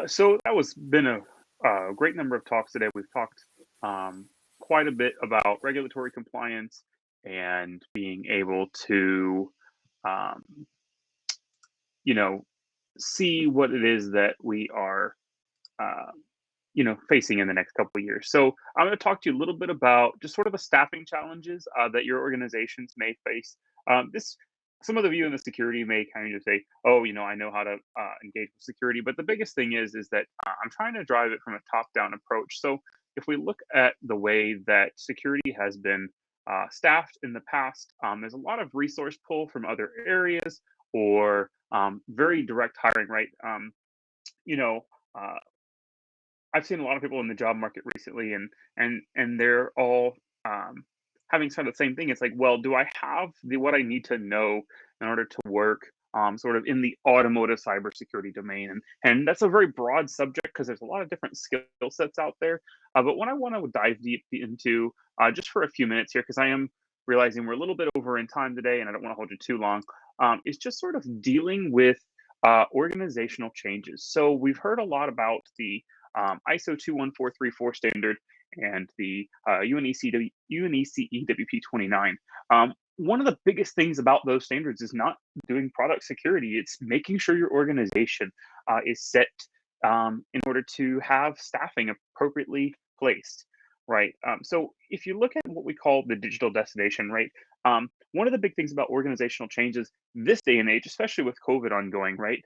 So that was been a great number of talks today. We've talked quite a bit about regulatory compliance and being able to, um, you know, see what it is that we are, uh, facing in the next couple of years. So I'm going to talk to you a little bit about just sort of the staffing challenges that your organizations may face. This Some of the view in the security may kind of say, "Oh, I know how to engage with security," but the biggest thing is that I'm trying to drive it from a top-down approach. So if we look at the way that security has been staffed in the past, there's a lot of resource pull from other areas or very direct hiring, right? You know. I've seen a lot of people in the job market recently, and they're all having sort of the same thing. It's like, well, do I have the what I need to know in order to work sort of in the automotive cybersecurity domain? And that's a very broad subject because there's a lot of different skill sets out there. But what I want to dive deep into just for a few minutes here, because I am realizing we're a little bit over in time today, and I don't want to hold you too long, is just sort of dealing with organizational changes. So we've heard a lot about the ISO 21434 standard and the UNECE 29. One of the biggest things about those standards is not doing product security, it's making sure your organization is set in order to have staffing appropriately placed. Right. So if you look at what we call the digital destination, right, one of the big things about organizational changes this day and age, especially with COVID ongoing, right,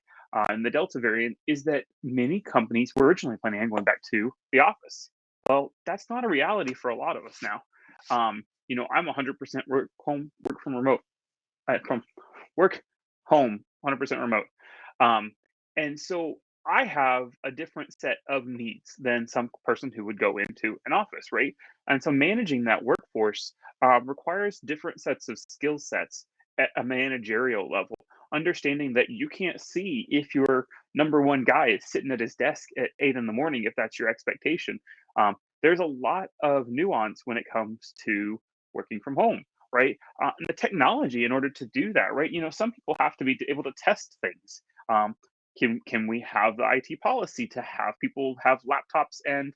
and the Delta variant is that many companies were originally planning on going back to the office. Well, that's not a reality for a lot of us now. I'm 100% work from remote, from work home, 100% remote. Um, and so I have a different set of needs than some person who would go into an office, right? And so managing that workforce requires different sets of skill sets at a managerial level. Understanding that you can't see if your number one guy is sitting at his desk at 8 in the morning, if that's your expectation. There's a lot of nuance when it comes to working from home, right? And the technology in order to do that, right? Some people have to be able to test things. Um, can we have the IT policy to have people have laptops and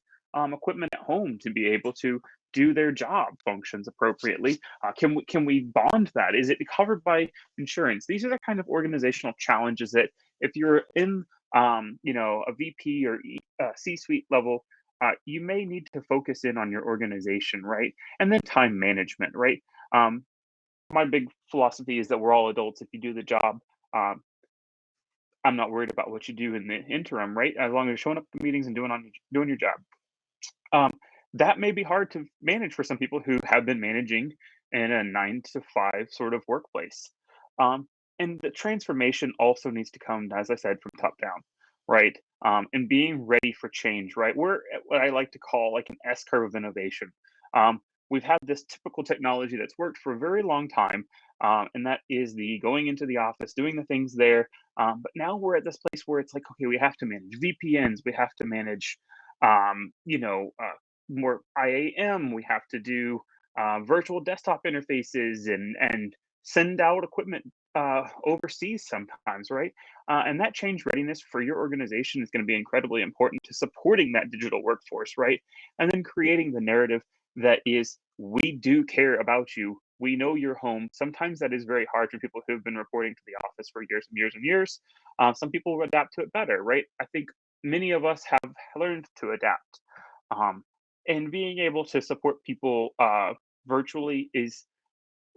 equipment at home to be able to do their job functions appropriately? Can we bond that? Is it covered by insurance? These are the kind of organizational challenges that if you're in a VP or C-suite level, you may need to focus in on your organization, right? And then time management, right? Um, my big philosophy is that we're all adults. If you do the job, um, I'm not worried about what you do in the interim, right? As long as you're showing up to meetings and doing your job. Um, that may be hard to manage for some people who have been managing in a 9 to 5 sort of workplace. And the transformation also needs to come, as I said, from top down, right? And being ready for change, right? We're at what I like to call like an S curve of innovation. Um, we've had this typical technology that's worked for a very long time, and that is the going into the office, doing the things there. But now we're at this place where it's like, okay, we have to manage VPNs, we have to manage more IAM. We have to do virtual desktop interfaces and send out equipment overseas sometimes, right? And that change readiness for your organization is going to be incredibly important to supporting that digital workforce, right? And then creating the narrative that is, we do care about you. We know you're home. Sometimes that is very hard for people who have been reporting to the office for years and years and years. Some people adapt to it better, right? I think many of us have learned to adapt. Um, and being able to support people virtually is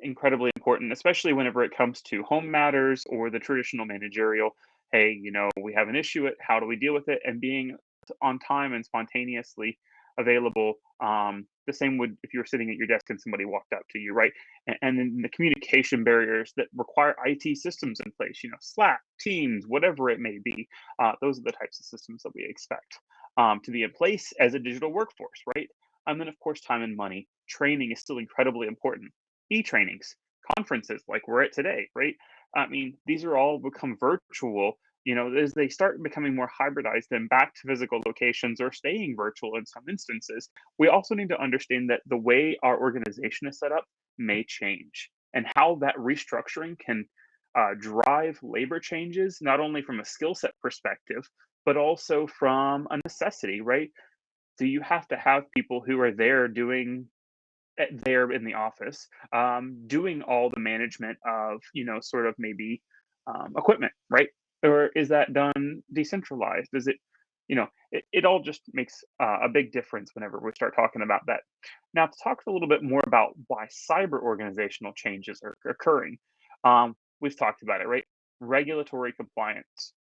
incredibly important, especially whenever it comes to home matters or the traditional managerial. Hey, we have an issue. How do we deal with it? And being on time and spontaneously available. The same would if you were sitting at your desk and somebody walked up to you, right? And then the communication barriers that require IT systems in place, Slack, Teams, whatever it may be. Those are the types of systems that we expect to be in place as a digital workforce, right? And then, of course, time and money. Training is still incredibly important. E-trainings, conferences like we're at today, right? I mean, these are all become virtual, as they start becoming more hybridized and back to physical locations or staying virtual in some instances. We also need to understand that the way our organization is set up may change and how that restructuring can drive labor changes, not only from a skill set perspective, but also from a necessity, right? Do you have to have people who are there doing there in the office, doing all the management of, sort of maybe equipment, right? Or is that done decentralized? Is it, it all just makes a big difference whenever we start talking about that. Now, to talk a little bit more about why cyber organizational changes are occurring, we've talked about it, right? Regulatory compliance,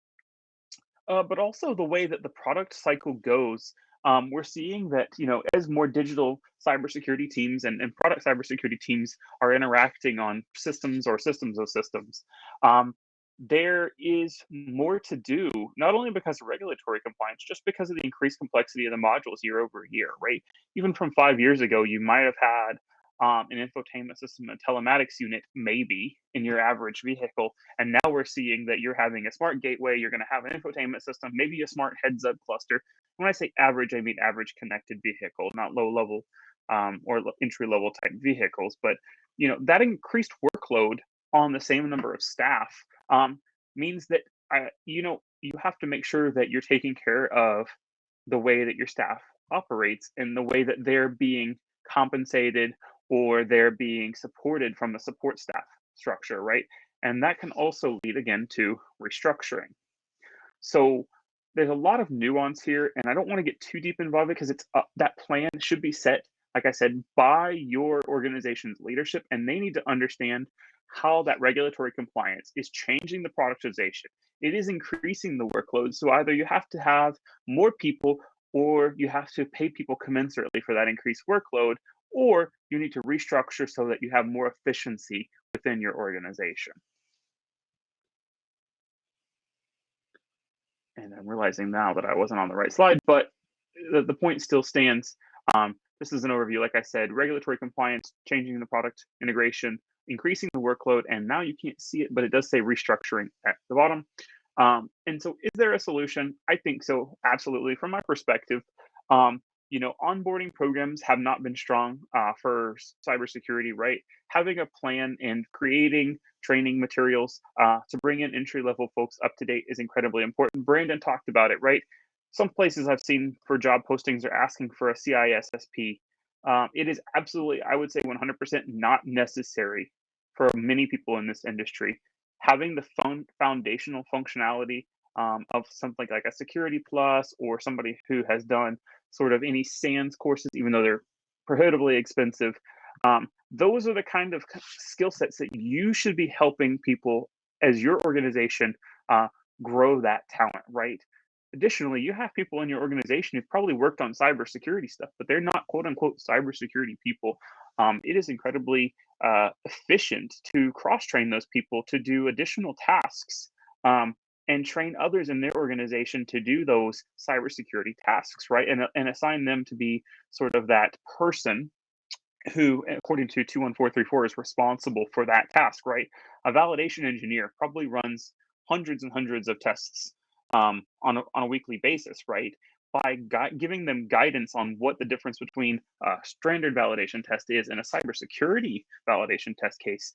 but also the way that the product cycle goes. We're seeing that, as more digital cybersecurity teams and product cybersecurity teams are interacting on systems or systems of systems, um, there is more to do, not only because of regulatory compliance, just because of the increased complexity of the modules year over year, right? Even from 5 years ago, you might have had an infotainment system, a telematics unit, maybe in your average vehicle, and now we're seeing that you're having a smart gateway, you're going to have an infotainment system, maybe a smart heads up cluster. When I say average, I mean average connected vehicle, not low level or entry level type vehicles. But that increased workload on the same number of staff means that you have to make sure that you're taking care of the way that your staff operates and the way that they're being compensated or they're being supported from the support staff structure, right? And that can also lead again to restructuring. So there's a lot of nuance here, and I don't want to get too deep involved because that plan should be set, like I said, by your organization's leadership, and they need to understand how that regulatory compliance is changing the productization. It is increasing the workload, so either you have to have more people or you have to pay people commensurately for that increased workload, or you need to restructure so that you have more efficiency within your organization. And I'm realizing now that I wasn't on the right slide, but the point still stands. This is an overview, like I said, regulatory compliance, changing the product integration, increasing the workload, and now you can't see it, but it does say restructuring at the bottom. And so, is there a solution? I think so, absolutely. From my perspective, onboarding programs have not been strong for cybersecurity, right? Having a plan and creating training materials to bring in entry level folks up to date is incredibly important. Brandon talked about it, right? Some places I've seen for job postings are asking for a CISSP. It is absolutely, I would say, 100% not necessary for many people in this industry. Having the foundational functionality of something like a Security Plus or somebody who has done sort of any SANS courses, even though they're prohibitively expensive. Those are the kind of skill sets that you should be helping people as your organization uh, grow that talent, right? Additionally, you have people in your organization who've probably worked on cybersecurity stuff, but they're not quote unquote cybersecurity people. It is incredibly efficient to cross train those people to do additional tasks and train others in their organization to do those cybersecurity tasks, right? And assign them to be sort of that person who, according to 21434, is responsible for that task, right? A validation engineer probably runs hundreds and hundreds of tests on a weekly basis, right? By giving them guidance on what the difference between a standard validation test is and a cybersecurity validation test case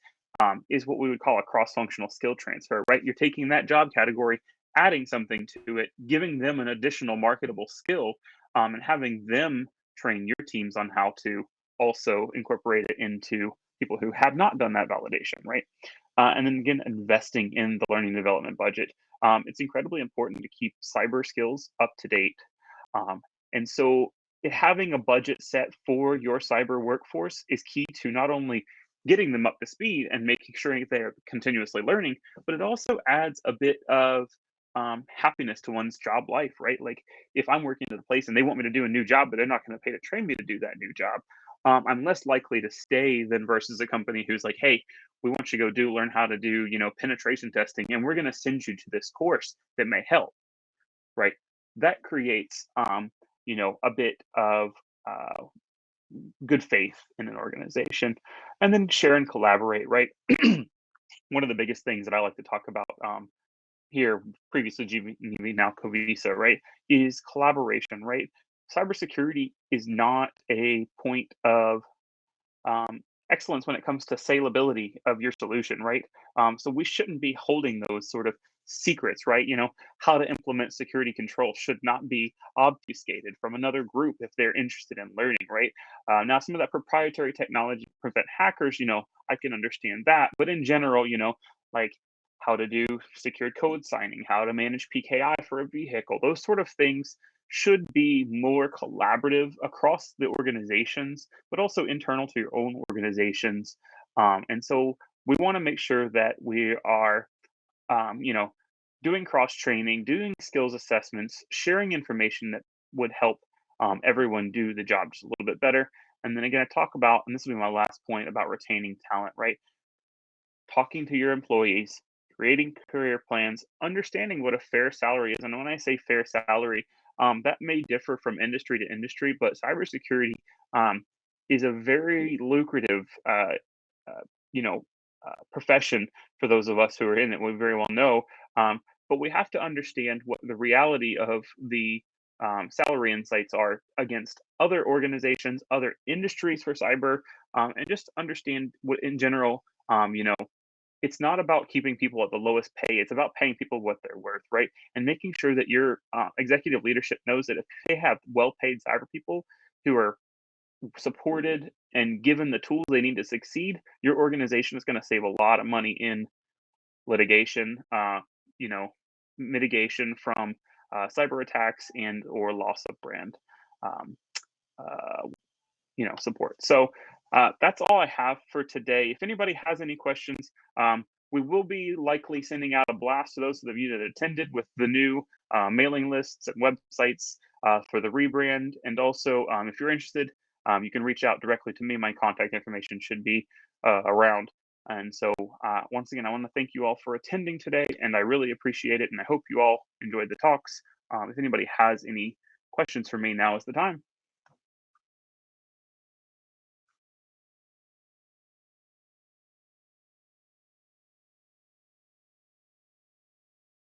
is what we would call a cross functional skill transfer, right? You're taking that job category, adding something to it, giving them an additional marketable skill, and having them train your teams on how to also incorporate it into people who have not done that validation, right? And then again, investing in the learning development budget. It's incredibly important to keep cyber skills up to date. And so having a budget set for your cyber workforce is key to not only getting them up to speed and making sure they're continuously learning, but it also adds a bit of happiness to one's job life, right? Like if I'm working at a place and they want me to do a new job, but they're not going to pay to train me to do that new job, I'm less likely to stay than versus a company who's like, hey, we want you to learn how to do, penetration testing, and we're going to send you to this course that may help, right? That creates, a bit of uh, good faith in an organization, and then share and collaborate, right? One of the biggest things that I like to talk about here, previously GV, now Covisa, right, is collaboration, right? Cybersecurity is not a point of excellence when it comes to salability of your solution, right? So we shouldn't be holding those sort of secrets, right? How to implement security control should not be obfuscated from another group if they're interested in learning, right? Now, some of that proprietary technology to prevent hackers, I can understand that. But in general, like how to do secured code signing, how to manage PKI for a vehicle, those sort of things should be more collaborative across the organizations, but also internal to your own organizations. And so we want to make sure that we are, um, you know, doing cross training, doing skills assessments, sharing information that would help everyone do the job just a little bit better. And then again, I talk about, and this will be my last point about retaining talent, right? Talking to your employees, creating career plans, understanding what a fair salary is. And when I say fair salary, that may differ from industry to industry, but cybersecurity um, is a very lucrative, uh, you know, profession for those of us who are in it. We very well know, but we have to understand what the reality of the salary insights are against other organizations, other industries for cyber, and just understand what in general. It's not about keeping people at the lowest pay. It's about paying people what they're worth, right? And making sure that your executive leadership knows that if they have well-paid cyber people who are supported and given the tools they need to succeed, your organization is going to save a lot of money in litigation, you know, mitigation from cyber attacks and or loss of brand. Um, uh, support. So that's all I have for today. If anybody has any questions, we will be likely sending out a blast to those of you that attended with the new mailing lists and websites for the rebrand. And also, if you're interested, you can reach out directly to me. My contact information should be around. And so, once again, I want to thank you all for attending today, and I really appreciate it. And I hope you all enjoyed the talks. If anybody has any questions for me, now is the time.